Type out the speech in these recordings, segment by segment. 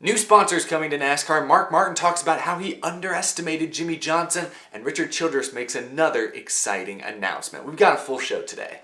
New sponsors coming to NASCAR. Mark Martin talks about how he underestimated Jimmie Johnson, and Richard Childress makes another exciting announcement. We've got a full show today.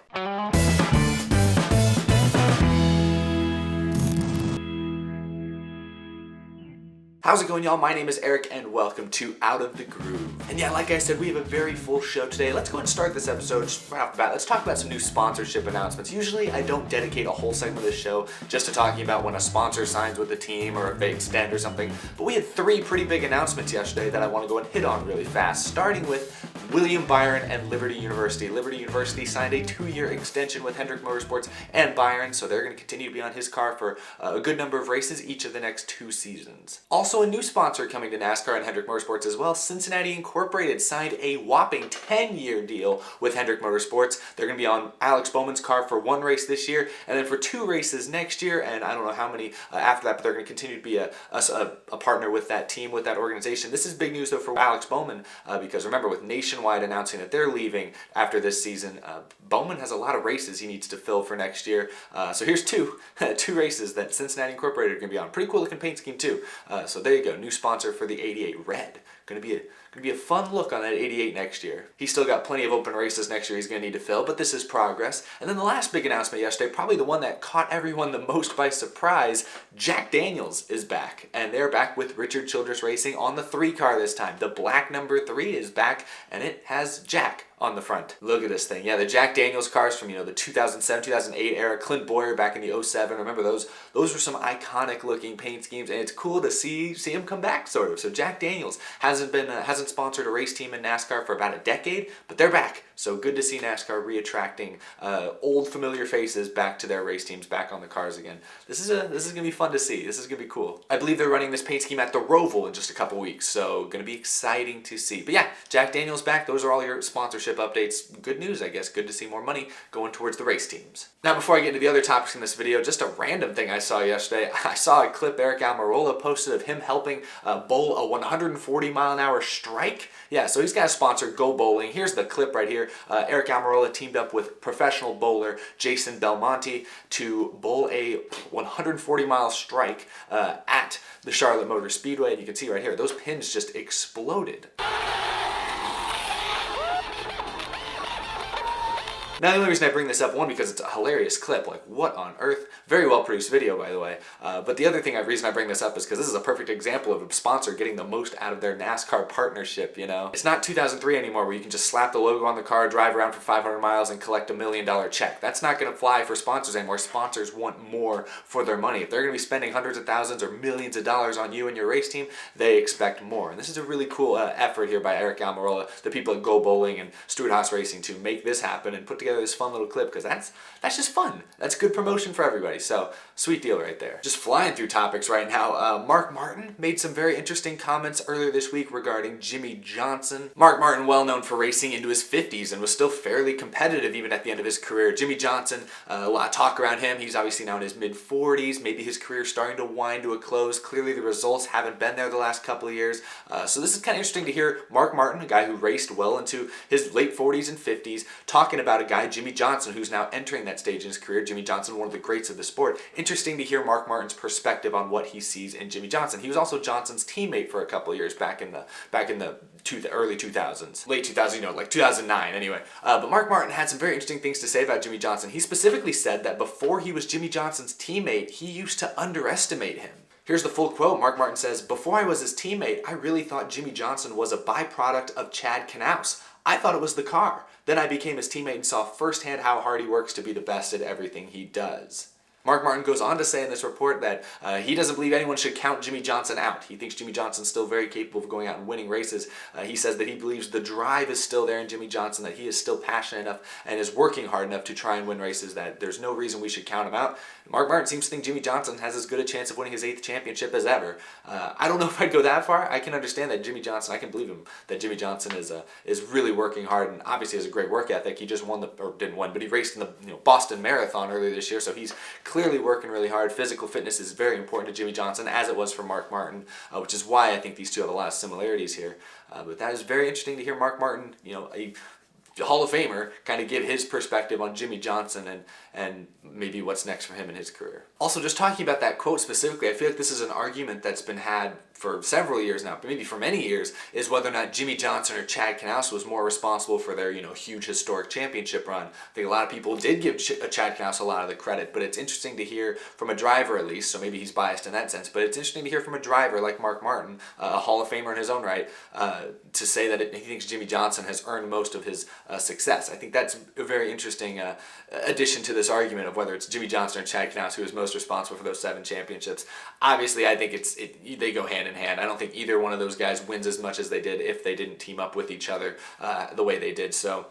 How's it going, y'all? My name is Eric and welcome to Out of the Groove. And yeah, like I said, we have a very full show today. Let's go ahead and start this episode just right off the bat. Let's talk about some new sponsorship announcements. Usually I don't dedicate a whole segment of this show just to talking about when a sponsor signs with the team or if they extend or something. But we had three pretty big announcements yesterday that I want to go and hit on really fast, starting with William Byron and Liberty University. Liberty University signed a 2-year extension with Hendrick Motorsports and Byron, so they're going to continue to be on his car for a good number of races each of the next 2 seasons. Also, a new sponsor coming to NASCAR and Hendrick Motorsports as well. Cincinnati Inc signed a whopping 10-year deal with Hendrick Motorsports. They're going to be on Alex Bowman's car for 1 race this year, and then for 2 races next year, and I don't know how many after that, but they're going to continue to be a partner with that team, with that organization. This is big news, though, for Alex Bowman, because remember, with Nationwide announcing that they're leaving after this season, Bowman has a lot of races he needs to fill for next year. So here's two races that Cincinnati Incorporated are going to be on. Pretty cool looking paint scheme too. So there you go, new sponsor for the 88 red. Going to be a fun look on that 88 next year. He's still got plenty of open races next year he's going to need to fill, but this is progress. And then the last big announcement yesterday, probably the one that caught everyone the most by surprise, Jack Daniels is back. And they're back with Richard Childress Racing on the 3 car this time. The black number 3 is back, and it has Jack on the front. Look at this thing. Yeah, the Jack Daniels cars from, the 2007, 2008 era. Clint Boyer back in the 07. Remember those? Those were some iconic looking paint schemes, and it's cool to see him come back, sort of. So Jack Daniels hasn't sponsored a race team in NASCAR for about a decade, but they're back. So good to see NASCAR reattracting old familiar faces back to their race teams, back on the cars again. This is gonna be fun to see. This is gonna be cool. I believe they're running this paint scheme at the Roval in just a couple weeks, so gonna be exciting to see. But yeah, Jack Daniels back. Those are all your sponsorship updates. Good news, I guess. Good to see more money going towards the race teams. Now, before I get into the other topics in this video, just a random thing I saw yesterday. I saw a clip Eric Almirola posted of him helping bowl a 140-mile-an-hour strike. Yeah, so he's got a sponsor, Go Bowling. Here's the clip right here. Eric Almirola teamed up with professional bowler Jason Belmonte to bowl a 140-mile strike at the Charlotte Motor Speedway. And you can see right here, those pins just exploded. Now, the only reason I bring this up, one, because it's a hilarious clip, like what on earth? Very well produced video, by the way. But the other reason I bring this up is because this is a perfect example of a sponsor getting the most out of their NASCAR partnership, It's not 2003 anymore where you can just slap the logo on the car, drive around for 500 miles and collect $1 million check. That's not going to fly for sponsors anymore. Sponsors want more for their money. If they're going to be spending hundreds of thousands or millions of dollars on you and your race team, they expect more. And this is a really cool effort here by Eric Almirola, the people at Go Bowling and Stewart-Haas Racing to make this happen and put together this fun little clip, because that's just fun. That's good promotion for everybody. So sweet deal right there. Just flying through topics right now. Mark Martin made some very interesting comments earlier this week regarding Jimmie Johnson. Mark Martin, well known for racing into his 50s and was still fairly competitive even at the end of his career. Jimmie Johnson, a lot of talk around him. He's obviously now in his mid-40s. Maybe his career's starting to wind to a close. Clearly the results haven't been there the last couple of years. So this is kind of interesting to hear Mark Martin, a guy who raced well into his late 40s and 50s, talking about a guy, Jimmie Johnson, who's now entering that stage in his career. Jimmie Johnson, one of the greats of the sport. Interesting to hear Mark Martin's perspective on what he sees in Jimmie Johnson. He was also Johnson's teammate for a couple of years back in the early 2000s, late 2000s, like 2009 anyway. But Mark Martin had some very interesting things to say about Jimmie Johnson. He specifically said that before he was Jimmie Johnson's teammate, he used to underestimate him. Here's the full quote. Mark Martin says, "Before I was his teammate, I really thought Jimmie Johnson was a byproduct of Chad Knaus. I thought it was the car. Then I became his teammate and saw firsthand how hard he works to be the best at everything he does." Mark Martin goes on to say in this report that he doesn't believe anyone should count Jimmie Johnson out. He thinks Jimmie Johnson's still very capable of going out and winning races. He says that he believes the drive is still there in Jimmie Johnson, that he is still passionate enough and is working hard enough to try and win races, that there's no reason we should count him out. Mark Martin seems to think Jimmie Johnson has as good a chance of winning his 8th championship as ever. I don't know if I'd go that far. I can understand that Jimmie Johnson, I can believe him, that Jimmie Johnson is really working hard and obviously has a great work ethic. He just but he raced in the Boston Marathon earlier this year, so he's clearly working really hard. Physical fitness is very important to Jimmie Johnson, as it was for Mark Martin, which is why I think these two have a lot of similarities here. But that is very interesting to hear Mark Martin, a Hall of Famer, kind of give his perspective on Jimmie Johnson and maybe what's next for him in his career. Also, just talking about that quote specifically, I feel like this is an argument that's been had for several years now, maybe for many years, is whether or not Jimmie Johnson or Chad Knaus was more responsible for their, huge historic championship run. I think a lot of people did give Chad Knaus a lot of the credit, but it's interesting to hear from a driver at least, so maybe he's biased in that sense, but it's interesting to hear from a driver like Mark Martin, a Hall of Famer in his own right, to say that he thinks Jimmie Johnson has earned most of his success. I think that's a very interesting addition to this argument of whether it's Jimmie Johnson or Chad Knaus who is most responsible for those 7 championships. Obviously, I think they go hand in hand. I don't think either one of those guys wins as much as they did if they didn't team up with each other the way they did. So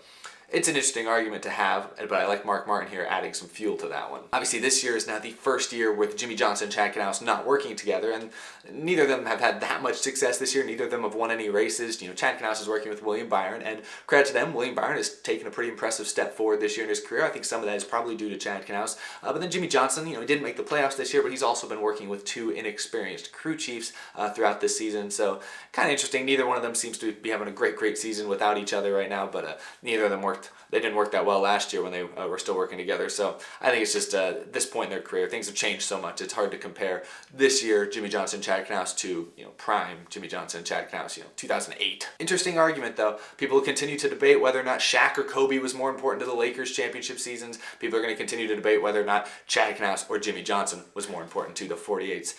it's an interesting argument to have, but I like Mark Martin here adding some fuel to that one. Obviously, this year is now the first year with Jimmie Johnson and Chad Knaus not working together, and neither of them have had that much success this year. Neither of them have won any races. Chad Knaus is working with William Byron, and credit to them, William Byron has taken a pretty impressive step forward this year in his career. I think some of that is probably due to Chad Knaus. But then Jimmie Johnson, he didn't make the playoffs this year, but he's also been working with 2 inexperienced crew chiefs throughout this season. So kind of interesting. Neither one of them seems to be having a great season without each other right now, but neither of them worked. They didn't work that well last year when they were still working together. So I think it's just this point in their career, things have changed so much. It's hard to compare this year Jimmie Johnson, Chad Knaus to prime Jimmie Johnson, Chad Knaus, 2008. Interesting argument though. People continue to debate whether or not Shaq or Kobe was more important to the Lakers championship seasons. People are going to continue to debate whether or not Chad Knaus or Jimmie Johnson was more important to the 48's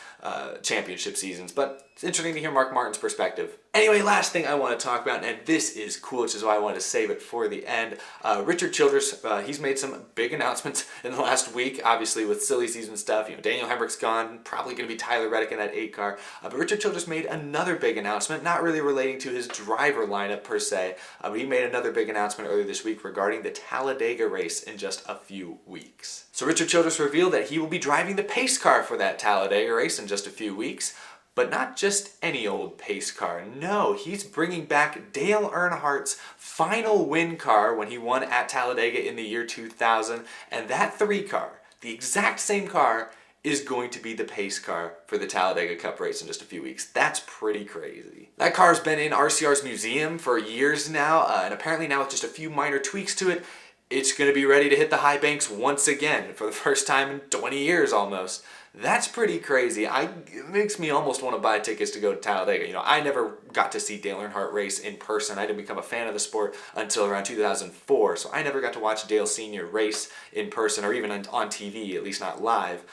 championship seasons. But it's interesting to hear Mark Martin's perspective. Anyway, last thing I want to talk about, and this is cool, which is why I wanted to save it for the end. Richard Childress, he's made some big announcements in the last week, obviously with silly season stuff. Daniel Hemrick's gone, probably going to be Tyler Reddick in that 8 car. But Richard Childress made another big announcement, not really relating to his driver lineup per se, but he made another big announcement earlier this week regarding the Talladega race in just a few weeks. So Richard Childress revealed that he will be driving the pace car for that Talladega race in just a few weeks. But not just any old pace car. No, he's bringing back Dale Earnhardt's final win car when he won at Talladega in the year 2000. And that 3 car, the exact same car, is going to be the pace car for the Talladega Cup race in just a few weeks. That's pretty crazy. That car's been in RCR's museum for years now, and apparently now with just a few minor tweaks to it, it's going to be ready to hit the high banks once again for the first time in 20 years almost. That's pretty crazy. It makes me almost want to buy tickets to go to Talladega. I never got to see Dale Earnhardt race in person. I didn't become a fan of the sport until around 2004, so I never got to watch Dale Sr. race in person or even on TV, at least not live.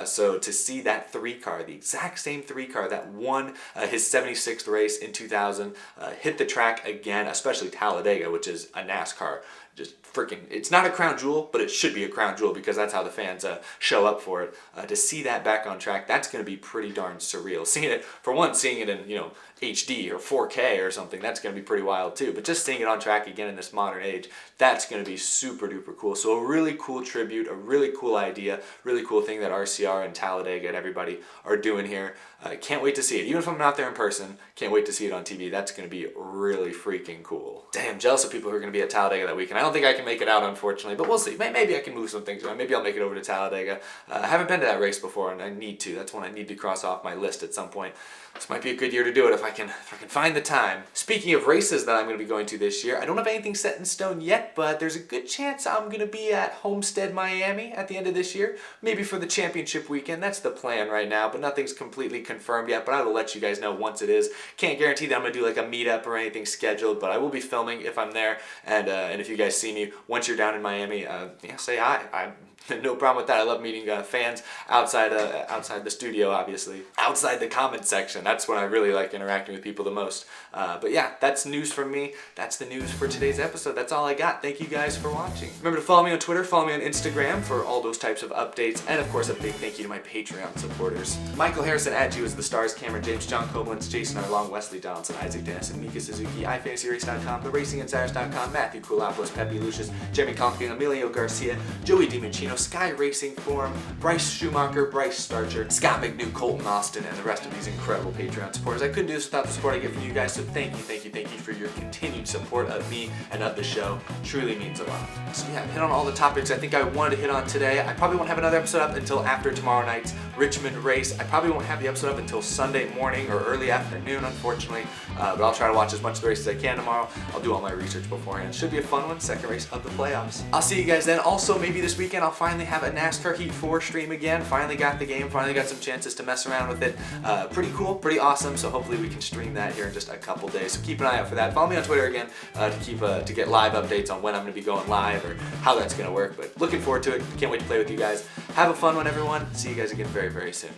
So to see that 3 car, the exact same 3 car that won his 76th race in 2000, hit the track again, especially Talladega, which is a NASCAR. Just freaking, it's not a crown jewel, but it should be a crown jewel because that's how the fans show up for it. To see that back on track, that's going to be pretty darn surreal. Seeing it in, HD or 4K or something, that's going to be pretty wild too. But just seeing it on track again in this modern age, that's going to be super duper cool. So a really cool tribute, a really cool idea, really cool thing that RCR and Talladega and everybody are doing here. Can't wait to see it. Even if I'm not there in person, can't wait to see it on TV. That's going to be really freaking cool. Damn, jealous of people who are going to be at Talladega that weekend. I don't think I can make it out, unfortunately, but we'll see. Maybe I can move some things around. Maybe I'll make it over to Talladega. I haven't been to that race before, and I need to. That's one I need to cross off my list at some point. This might be a good year to do it if I can find the time. Speaking of races that I'm going to be going to this year, I don't have anything set in stone yet, but there's a good chance I'm going to be at Homestead, Miami at the end of this year. Maybe for the championship weekend. That's the plan right now, but nothing's completely confirmed yet, but I will let you guys know once it is. Can't guarantee that I'm going to do like a meetup or anything scheduled, but I will be filming if I'm there, and if you guys see me once you're down in Miami, say hi. No problem with that. I love meeting fans outside the studio, obviously. Outside the comment section. That's when I really like interacting with people the most. But yeah, that's news from me. That's the news for today's episode. That's all I got. Thank you guys for watching. Remember to follow me on Twitter, follow me on Instagram for all those types of updates, and of course a big thank you to my Patreon supporters. Michael Harrison at you is the stars, Cameron James, John Koblenz, Jason Arlong, Wesley Donaldson, Isaac Dennison, Mika Suzuki, iFantasyRace.com, TheRacingInsiders.com, Matthew Koulopoulos, Pepe Lucius, Jeremy Conking, Emilio Garcia, Joey DiMuccino, Sky Racing Forum, Bryce Schumacher, Bryce Starcher, Scott McNew, Colton Austin, and the rest of these incredible Patreon supporters. I couldn't do this without the support I get from you guys, so thank you for your continued support of me and of the show. Truly means a lot. So yeah, hit on all the topics I think I wanted to hit on today. I probably won't have another episode up until after tomorrow night's Richmond race. I probably won't have the episode up until Sunday morning or early afternoon, unfortunately, but I'll try to watch as much of the race as I can tomorrow. I'll do all my research beforehand. Should be a fun one, second race of the playoffs. I'll see you guys then. Also, maybe this weekend I'll finally have a NASCAR Heat 4 stream again. Finally got the game, finally got some chances to mess around with it. Pretty cool, pretty awesome, so hopefully we can stream that here in just a couple days. So keep an eye out for that. Follow me on Twitter again to get live updates on when I'm going to be going live or how that's going to work. But looking forward to it. Can't wait to play with you guys. Have a fun one, everyone. See you guys again very, very soon.